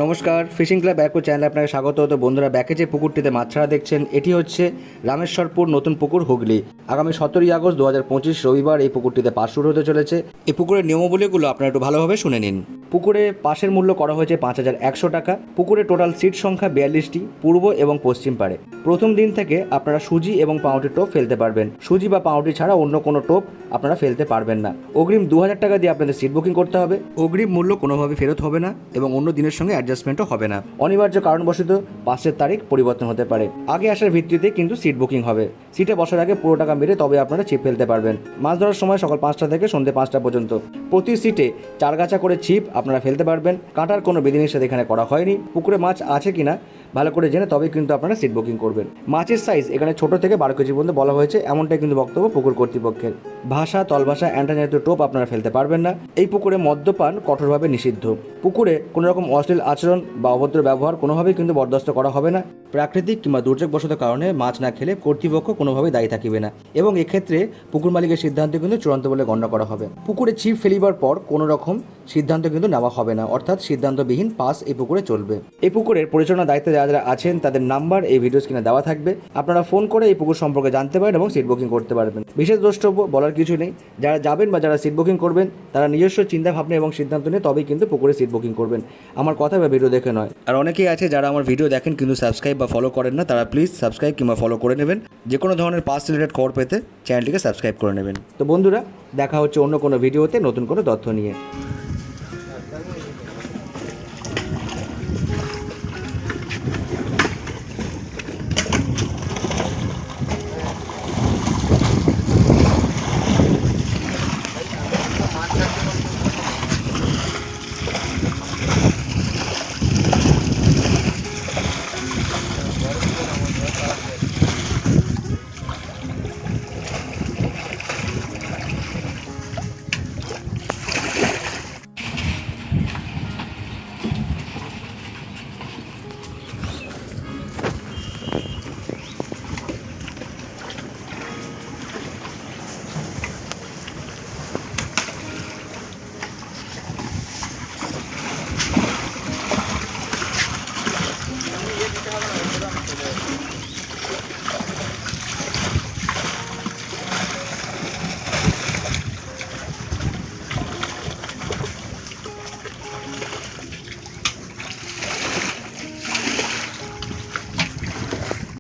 নমস্কার, fishing club ব্যাকো চ্যানেলে আপনাকে স্বাগত। তো বন্ধুরা, ব্যাকে যে পুকুরটিতে মাছ ছাড়া দেখছেন, এটি হচ্ছে রামেশ্বরপুর নতুন পুকুর, হুগলি। আগামী 17ই আগস্ট 2025 রবিবার এই পুকুরটিতে পাস শুরু হতে চলেছে। এই পুকুরের নিয়মাবলীগুলো আপনারা একটু ভালোভাবে শুনে নিন। পুকুরে পাশের মূল্য করা হয়েছে 5100 টাকা। পুকুরে টোটাল সিট সংখ্যা 42টি, পূর্ব এবং পশ্চিম পাড়ে। প্রথম দিন থেকে আপনারা সুজি এবং পাউরুটির টোপ ফেলতে পারবেন। সুজি বা পাউরুটি ছাড়া অন্য কোনো টোপ আপনারা ফেলতে পারবেন না। অগ্রিম 2000 টাকা দিয়ে আপনাদের সিট বুকিং করতে হবে। অগ্রিম মূল্য কোনোভাবে ফেরত হবে না এবং অন্য দিনের সঙ্গে অ্যাডজাস্টমেন্টও হবে না। অনিবার্য কারণবশত পাসের তারিখ পরিবর্তন হতে পারে। আগে আসার ভিত্তিতে কিন্তু সিট বুকিং হবে। সিটে বসার আগে পুরো টাকা মেরে তবে আপনারা ছিপ ফেলতে পারবেন। মাছ ধরার সময় সকাল 5টা থেকে সন্ধ্যে 5টা পর্যন্ত। প্রতি সিটে 4 গাছা করে ছিপ আপনারা ফেলতে পারবেন। কাটার কোনো বিধিনিষেধ এখানে করা হয়নি। পুকুরে মাছ আছে কিনা ভালো করে জেনে তবেই কিন্তু আপনারা সিট বুকিং করবেন। মাছের সাইজ এখানে ছোট থেকে 12 কেজি পর্যন্ত বলা হয়েছে, এমনটাই কিন্তু বক্তব্য পুকুর কর্তৃপক্ষের। ভাষা, তলভাষা, অ্যান্টাজাতীয় টোপ আপনারা ফেলতে পারবেন না। এই পুকুরে মদ্যপান কঠোরভাবে নিষিদ্ধ। পুকুরে কোনো রকম অশ্লীল আচরণ বা অভদ্র ব্যবহার কোনোভাবেই কিন্তু বরদাস্ত করা হবে না। প্রাকৃতিক কিংবা দুর্যোগবশত কারণে মাছ না খেলে কর্তৃপক্ষ কোনোভাবেই দায়ী থাকিবে না এবং এক্ষেত্রে পুকুর মালিকের সিদ্ধান্ত কিন্তু চূড়ান্ত বলে গণ্য করা হবে। পুকুরে ছিপ ফেলিবার পর কোনো রকম সিদ্ধান্ত কিন্তু নেওয়া হবে না, অর্থাৎ সিদ্ধান্তবিহীন পাস এই পুকুরে চলবে। এই পুকুরের পরিচালনার দায়িত্বে যারা যারা আছেন তাদের নাম্বার এই ভিডিও স্ক্রিনে দেওয়া থাকবে। আপনারা ফোন করে এই পুকুর সম্পর্কে জানতে পারেন এবং সিট বুকিং করতে পারবেন। বিশেষ দ্রষ্টব্য বলার কিছু নেই। যারা যাবেন বা যারা সিট বুকিং করবেন তারা নিজস্ব চিন্তা ভাবনা এবং সিদ্ধান্ত নিয়ে তবেই কিন্তু পুকুরে সিট বুকিং করবেন, আমার কথা বা ভিডিও দেখে নয়। আর অনেকেই আছে যারা আমার ভিডিও দেখেন কিন্তু সাবস্ক্রাইব বা ফলো করেন না, তারা প্লিজ সাবস্ক্রাইব কিংবা ফলো করে নেবেন। যে কোনো ধরনের পাস রিলেটেড খবর পেতে চ্যানেলটিকে সাবস্ক্রাইব করে নেবেন। তো বন্ধুরা, দেখা হচ্ছে অন্য কোনো ভিডিওতে নতুন কোনো তথ্য নিয়ে।